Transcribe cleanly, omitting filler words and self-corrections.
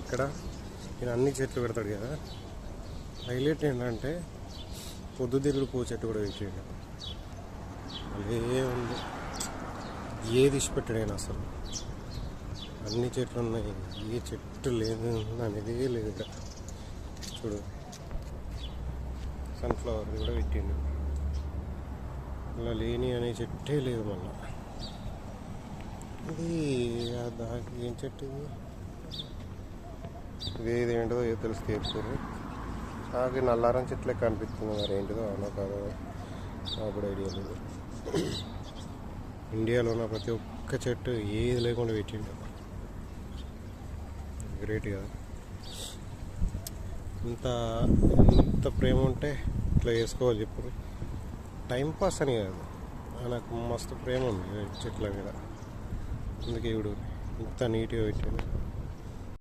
ఇక్కడ నేను అన్ని చెట్లు పెడతాడు కదా, హైలైట్ ఏంటంటే పొద్దుతిరుగుడు పూ చెట్టు కూడా పెట్టాడు. అదే ఉంది, ఏది ఇష్టపెట్టాడు అసలు. అన్ని చెట్లు ఉన్నాయి, ఏ చెట్టు లేదు అనేది లేదు ఇక్కడ. చూడు, సన్ఫ్లవర్ కూడా పెట్టిండు. ఇలా లేని అనే చెట్టే లేదు. మళ్ళా ఇది దానికి ఏం చెట్టు ఇది, ఇదేంటిదో ఏదో తెలిసి తీర్చుకోరు. నాకు నల్లారం చెట్లే కనిపిస్తుంది, మరి ఏంటిదో అవునో కాదో నాకు ఐడియా లేదు. ఇండియాలో ఉన్న ప్రతి ఒక్క చెట్టు ఏది లేకుండా పెట్టిండు. గ్రేట్ కదా. ఇంత ప్రేమ ఉంటే ఇట్లా చేసుకోవాలి చెప్పు. టైంపాస్ అని కాదు, నాకు మస్తు ప్రేమ ఉంది చెట్ల మీద. అందుకే ఇప్పుడు ఇంత నీట్గా పెట్టాను.